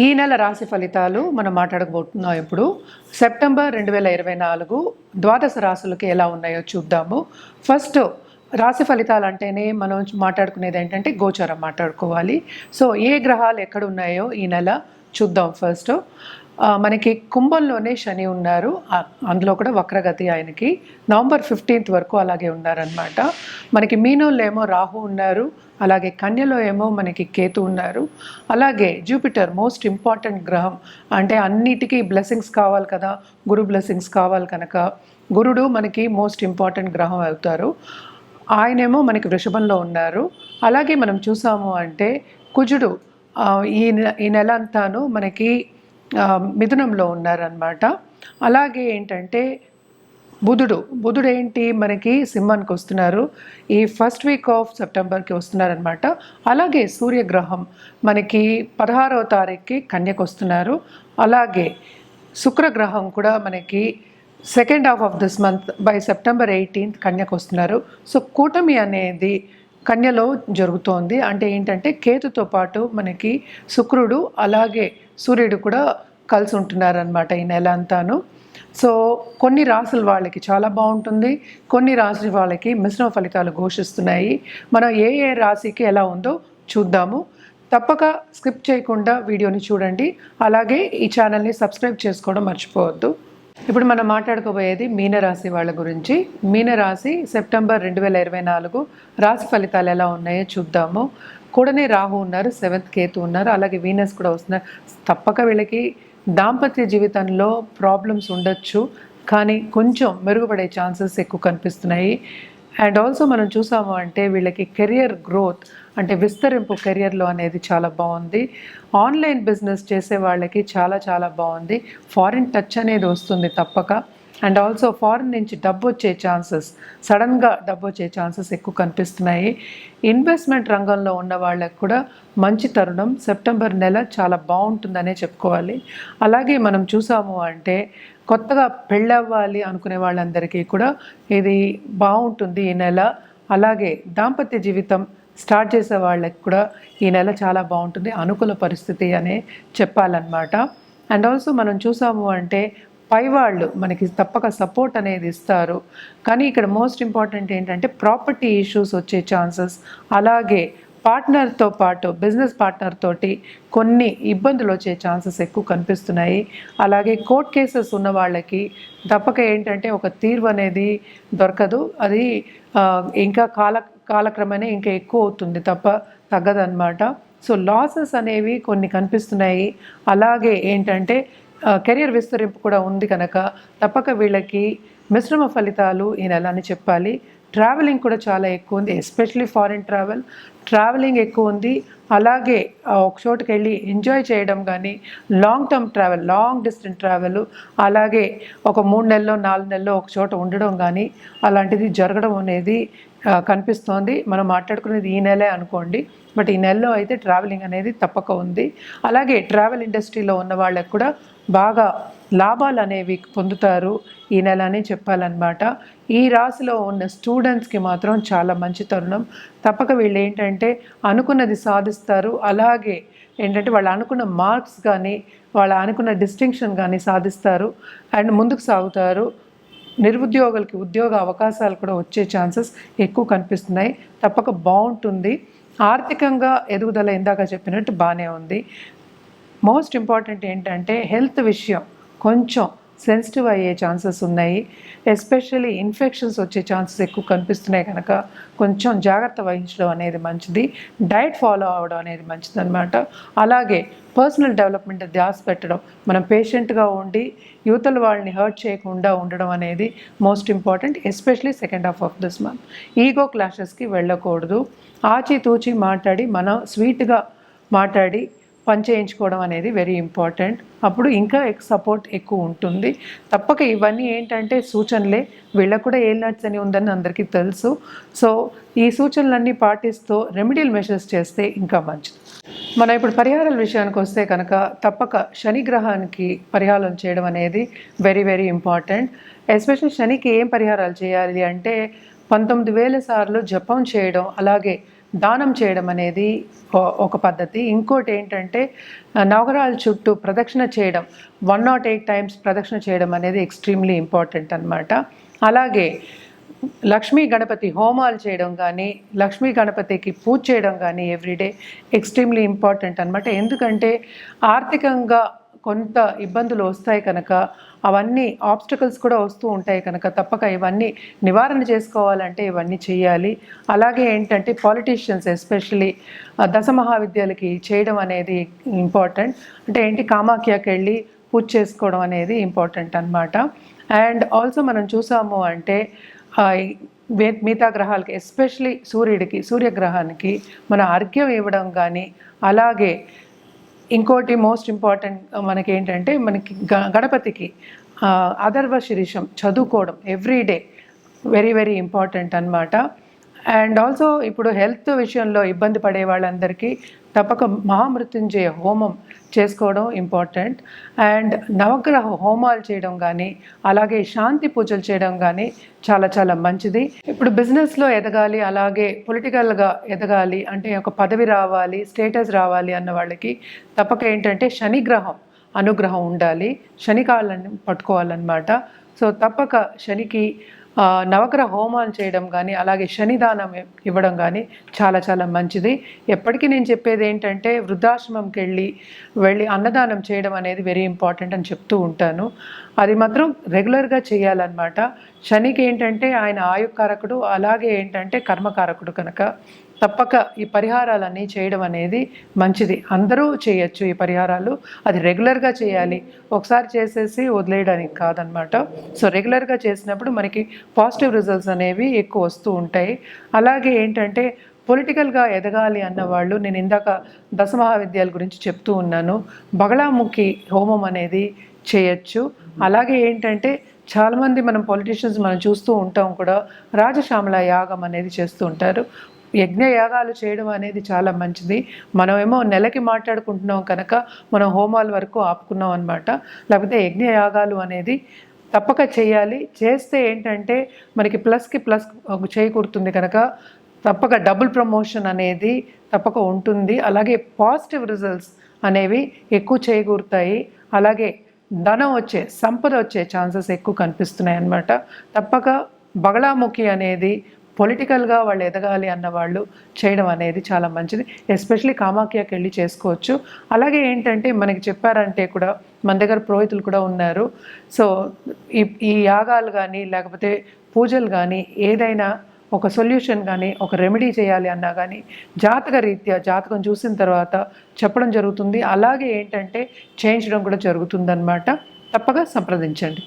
ఈ నెల రాశి ఫలితాలు మనం మాట్లాడబోతున్నాం. ఇప్పుడు సెప్టెంబర్ 2024 ద్వాదశ రాశులకి ఎలా ఉన్నాయో చూద్దాము. ఫస్ట్ రాశి ఫలితాలు అంటేనే మనం మాట్లాడుకునేది ఏంటంటే గోచారం మాట్లాడుకోవాలి. సో ఏ గ్రహాలు ఎక్కడ ఉన్నాయో ఈ నెల చూద్దాం. ఫస్ట్ మనకి కుంభంలోనే శని ఉన్నారు, అందులో కూడా వక్రగతి ఆయనకి నవంబర్ 15th వరకు అలాగే ఉన్నారనమాట. మనకి మీనంలో ఏమో రాహు ఉన్నారు, అలాగే కన్యలో ఏమో మనకి కేతు ఉన్నారు, అలాగే జూపిటర్ మోస్ట్ ఇంపార్టెంట్ గ్రహం, అంటే అన్నిటికీ బ్లెస్సింగ్స్ కావాలి కదా, గురు బ్లెస్సింగ్స్ కావాలి కనుక గురుడు మనకి మోస్ట్ ఇంపార్టెంట్ గ్రహం అవుతారు. ఆయనేమో మనకి వృషభంలో ఉన్నారు. అలాగే మనం చూసాము అంటే కుజుడు ఈ నెల అంతాను మనకి మిథునంలో ఉన్నారనమాట. అలాగే ఏంటంటే బుధుడు ఏంటి మనకి సింహానికి వస్తున్నారు, ఈ ఫస్ట్ వీక్ ఆఫ్ సెప్టెంబర్కి వస్తున్నారనమాట. అలాగే సూర్యగ్రహం మనకి 16వ తారీఖుకి కన్యకు వస్తున్నారు. అలాగే శుక్రగ్రహం కూడా మనకి second half of this month by September 18th కన్యకు వస్తున్నారు. సో కూటమి అనేది కన్యలో జరుగుతోంది. అంటే ఏంటంటే కేతుతో పాటు మనకి శుక్రుడు అలాగే సూర్యుడు కూడా కలిసి ఉంటున్నారనమాట ఈ నెల అంతాను. సో కొన్ని రాసుల వాళ్ళకి చాలా బాగుంటుంది, కొన్ని రాశి వాళ్ళకి మిశ్రమ ఫలితాలు ఘోషిస్తున్నాయి. మనం ఏ రాశికి ఎలా ఉందో చూద్దాము. తప్పక స్కిప్ చేయకుండా వీడియోని చూడండి. అలాగే ఈ ఛానల్ని సబ్స్క్రైబ్ చేసుకోవడం మర్చిపోవద్దు. ఇప్పుడు మనం మాట్లాడుకోబోయేది మీనరాశి వాళ్ళ గురించి. మీనరాశి సెప్టెంబర్ 2024 రాశి ఫలితాలు ఎలా ఉన్నాయో చూద్దాము. కూడానే రాహు ఉన్నారు, 7th కేతు ఉన్నారు, అలాగే వీనస్ కూడా వస్తున్నారు. తప్పక వీళ్ళకి దాంపత్య జీవితంలో ప్రాబ్లమ్స్ ఉండొచ్చు, కానీ కొంచెం మెరుగుపడే ఛాన్సెస్ ఎక్కువ కనిపిస్తున్నాయి. అండ్ ఆల్సో మనం చూసాము అంటే వీళ్ళకి కెరియర్ గ్రోత్ అంటే విస్తరింపు కెరియర్లో అనేది చాలా బాగుంది. ఆన్లైన్ బిజినెస్ చేసే వాళ్ళకి చాలా చాలా బాగుంది. ఫారిన్ టచ్ అనేది వస్తుంది తప్పక. అండ్ ఆల్సో ఫారిన్ నుంచి డబ్బు వచ్చే ఛాన్సెస్, సడన్గా డబ్బు వచ్చే ఛాన్సెస్ ఎక్కువ కనిపిస్తున్నాయి. ఇన్వెస్ట్మెంట్ రంగంలో ఉన్న వాళ్ళకి కూడా మంచి తరుణం, సెప్టెంబర్ నెల చాలా బాగుంటుందనే చెప్పుకోవాలి. అలాగే మనం చూసాము అంటే కొత్తగా పెళ్ళవ్వాలి అనుకునే వాళ్ళందరికీ కూడా ఇది బాగుంటుంది ఈ నెల. అలాగే దాంపత్య జీవితం స్టార్ట్ చేసే వాళ్ళకి కూడా ఈ నెల చాలా బాగుంటుంది, అనుకూల పరిస్థితి అనే చెప్పాలన్నమాట. అండ్ ఆల్సో మనం చూసాము అంటే పైవాళ్ళు మనకి తప్పక సపోర్ట్ అనేది ఇస్తారు. కానీ ఇక్కడ మోస్ట్ ఇంపార్టెంట్ ఏంటంటే ప్రాపర్టీ ఇష్యూస్ వచ్చే ఛాన్సెస్, అలాగే పార్ట్నర్తో పాటు బిజినెస్ పార్ట్నర్ తోటి కొన్ని ఇబ్బందులు వచ్చే ఛాన్సెస్ ఎక్కువ కనిపిస్తున్నాయి. అలాగే కోర్ట్ కేసెస్ ఉన్న వాళ్ళకి తప్పక ఏంటంటే ఒక తీర్పు అనేది దొరకదు, అది ఇంకా కాలక్రమేణా ఇంకా ఎక్కువ అవుతుంది తప్ప తగ్గదన్నమాట. సో లాసెస్ అనేవి కొన్ని కనిపిస్తున్నాయి. అలాగే ఏంటంటే కెరియర్ విస్తరింపు కూడా ఉంది కనుక తప్పక వీళ్ళకి మిశ్రమ ఫలితాలు ఈ నెల అని చెప్పాలి. ట్రావెలింగ్ కూడా చాలా ఎక్కువ ఉంది, ఎస్పెషలీ ఫారిన్ ట్రావెలింగ్ ఎక్కువ ఉంది. అలాగే ఒక చోటుకి వెళ్ళి ఎంజాయ్ చేయడం కానీ, long term travel, long distance travel, అలాగే ఒక 3 నెలల్లో 4 నెలల్లో ఒక చోట ఉండడం కానీ అలాంటిది జరగడం అనేది కనిపిస్తోంది. మనం మాట్లాడుకునేది ఈ నెలే అనుకోండి, బట్ ఈ నెలలో అయితే ట్రావెలింగ్ అనేది తప్పక ఉంది. అలాగే ట్రావెల్ ఇండస్ట్రీలో ఉన్న వాళ్ళకి కూడా బాగా లాభాలు అనేవి పొందుతారు ఈ నెల అని చెప్పాలన్నమాట. ఈ రాశిలో ఉన్న స్టూడెంట్స్కి మాత్రం చాలా మంచి తరుణం. తప్పక వీళ్ళు ఏంటంటే అనుకున్నది సాధిస్తారు. అలాగే ఏంటంటే వాళ్ళు అనుకున్న మార్క్స్ కానీ వాళ్ళ అనుకున్న డిస్టింక్షన్ కానీ సాధిస్తారు అండ్ ముందుకు సాగుతారు. నిరుద్యోగులకి ఉద్యోగ అవకాశాలు కూడా వచ్చే ఛాన్సెస్ ఎక్కువ కనిపిస్తున్నాయి. తప్పక బాగుంటుంది. ఆర్థికంగా ఎదుగుదల ఇందాక చెప్పినట్టు బాగానే ఉంది. మోస్ట్ ఇంపార్టెంట్ ఏంటంటే హెల్త్ విషయం కొంచెం సెన్సిటివ్ అయ్యే ఛాన్సెస్ ఉన్నాయి. ఎస్పెషల్లీ ఇన్ఫెక్షన్స్ వచ్చే ఛాన్సెస్ ఎక్కువ కనిపిస్తున్నాయి కనుక కొంచెం జాగ్రత్త వహించడం అనేది మంచిది. డైట్ ఫాలో అవ్వడం అనేది మంచిది అనమాట. అలాగే పర్సనల్ డెవలప్మెంట్ ధ్యాస పెట్టడం, మనం పేషెంట్గా ఉండి యువతల వాళ్ళని హర్ట్ చేయకుండా ఉండడం అనేది most important, especially second half of this month. Ego క్లాషెస్కి వెళ్ళకూడదు. ఆచితూచి మాట్లాడి మనం స్వీట్గా మాట్లాడి పని చేయించుకోవడం అనేది వెరీ ఇంపార్టెంట్. అప్పుడు ఇంకా సపోర్ట్ ఎక్కువ ఉంటుంది. తప్పక ఇవన్నీ ఏంటంటే సూచనలే, వీళ్ళకు కూడా ఏల్ నట్స్ అని ఉందని అందరికీ తెలుసు. సో ఈ సూచనలన్నీ పాటిస్తూ రెమెడియల్ మెషర్స్ చేస్తే ఇంకా మంచిది. మనం ఇప్పుడు పరిహారాల విషయానికి వస్తే కనుక తప్పక శని గ్రహానికి పరిహారం చేయడం అనేది వెరీ వెరీ ఇంపార్టెంట్. ఎస్పెషల్లీ శనికి ఏం పరిహారాలు చేయాలి అంటే 19,000 సార్లు జపం చేయడం, అలాగే దానం చేయడం అనేది ఒక పద్ధతి. ఇంకోటి ఏంటంటే నవగ్రహాల చుట్టూ ప్రదక్షిణ చేయడం, 108 టైమ్స్ ప్రదక్షిణ చేయడం అనేది ఎక్స్ట్రీమ్లీ ఇంపార్టెంట్ అనమాట. అలాగే లక్ష్మీ గణపతి హోమాలు చేయడం కానీ, లక్ష్మీ గణపతికి పూజ చేయడం కానీ ఎవ్రీడే ఎక్స్ట్రీమ్లీ ఇంపార్టెంట్ అనమాట. ఎందుకంటే ఆర్థికంగా కొంత ఇబ్బందులు వస్తాయి కనుక, అవన్నీ ఆబ్స్టకల్స్ కూడా వస్తూ ఉంటాయి కనుక తప్పక ఇవన్నీ నివారణ చేసుకోవాలంటే ఇవన్నీ చేయాలి. అలాగే ఏంటంటే పాలిటీషియన్స్ ఎస్పెషలీ దశమహావిద్యాలకి చేయడం అనేది ఇంపార్టెంట్. అంటే ఏంటి, కామాఖ్యకి వెళ్ళి పూజ చేసుకోవడం అనేది ఇంపార్టెంట్ అనమాట. అండ్ ఆల్సో మనం చూసాము అంటే మిగతా గ్రహాలకి ఎస్పెషలీ సూర్యగ్రహానికి మన అర్ఘ్యం ఇవ్వడం కానీ, అలాగే ఇంకోటి మోస్ట్ ఇంపార్టెంట్ మనకి ఏంటంటే మనకి గణపతికి అథర్వ శీర్షం చదువుకోవడం ఎవ్రీడే వెరీ వెరీ ఇంపార్టెంట్ అనమాట. అండ్ ఆల్సో ఇప్పుడు హెల్త్ విషయంలో ఇబ్బంది పడే వాళ్ళందరికీ తప్పక మహామృత్యుంజయ హోమం చేసుకోవడం ఇంపార్టెంట్. అండ్ నవగ్రహ హోమాలు చేయడం కానీ, అలాగే శాంతి పూజలు చేయడం కానీ చాలా చాలా మంచిది. ఇప్పుడు బిజినెస్లో ఎదగాలి, అలాగే పొలిటికల్గా ఎదగాలి అంటే ఒక పదవి రావాలి, స్టేటస్ రావాలి అన్న వాళ్ళకి తప్పక ఏంటంటే శనిగ్రహం అనుగ్రహం ఉండాలి, శనికాళ్ళని పట్టుకోవాలన్నమాట. సో తప్పక శనికి నవగ్రహ హోమాలు చేయడం కానీ, అలాగే శనిదానం ఇవ్వడం కానీ చాలా చాలా మంచిది. ఎప్పటికీ నేను చెప్పేది ఏంటంటే వృద్ధాశ్రమంకి వెళ్ళి అన్నదానం చేయడం అనేది వెరీ ఇంపార్టెంట్ అని చెప్తూ ఉంటాను. అది మాత్రం రెగ్యులర్గా చేయాలన్నమాట. శనికి ఏంటంటే ఆయన ఆయుకారకుడు, అలాగే ఏంటంటే కర్మకారకుడు కనుక తప్పక ఈ పరిహారాలన్నీ చేయడం అనేది మంచిది. అందరూ చేయొచ్చు ఈ పరిహారాలు, అది రెగ్యులర్గా చేయాలి, ఒకసారి చేసేసి వదిలేయడానికి కాదనమాట. సో రెగ్యులర్గా చేసినప్పుడు మనకి పాజిటివ్ రిజల్ట్స్ అనేవి ఎక్కువ వస్తూ ఉంటాయి. అలాగే ఏంటంటే పొలిటికల్గా ఎదగాలి అన్నవాళ్ళు, నేను ఇందాక దశమహావిద్యాల గురించి చెప్తూ ఉన్నాను, బగళాముఖి హోమం అనేది చేయొచ్చు. అలాగే ఏంటంటే చాలామంది మనం పొలిటీషియన్స్ మనం చూస్తూ ఉంటాం కూడా, రాజశ్యామల యాగం అనేది చేస్తూ ఉంటారు. యజ్ఞయాగాలు చేయడం అనేది చాలా మంచిది. మనమేమో నెలకి మాట్లాడుకుంటున్నాం కనుక మనం హోమాల వరకు ఆపుకున్నాం అనమాట. లేకపోతే యజ్ఞయాగాలు అనేది తప్పక చేయాలి. చేస్తే ఏంటంటే మనకి ప్లస్కి ప్లస్ చేకూరుతుంది కనుక తప్పక డబుల్ ప్రమోషన్ అనేది తప్పక ఉంటుంది. అలాగే పాజిటివ్ రిజల్ట్స్ అనేవి ఎక్కువ చేకూరుతాయి. అలాగే ధనం వచ్చే, సంపద వచ్చే ఛాన్సెస్ ఎక్కువ కనిపిస్తున్నాయి అన్నమాట. తప్పక బగళాముఖి అనేది పొలిటికల్గా వాళ్ళు ఎదగాలి అన్నవాళ్ళు చేయడం అనేది చాలా మంచిది. ఎస్పెషలీ కామాఖ్యకి వెళ్ళి చేసుకోవచ్చు. అలాగే ఏంటంటే మనకి చెప్పారంటే కూడా మన దగ్గర పురోహితులు కూడా ఉన్నారు. సో ఈ యాగాలు కానీ, లేకపోతే పూజలు కానీ, ఏదైనా ఒక సొల్యూషన్ కానీ, ఒక రెమెడీ చేయాలి అన్నా కానీ జాతక రీత్యా జాతకం చూసిన తర్వాత చెప్పడం జరుగుతుంది. అలాగే ఏంటంటే చేయించడం కూడా జరుగుతుందన్నమాట. తప్పక సంప్రదించండి.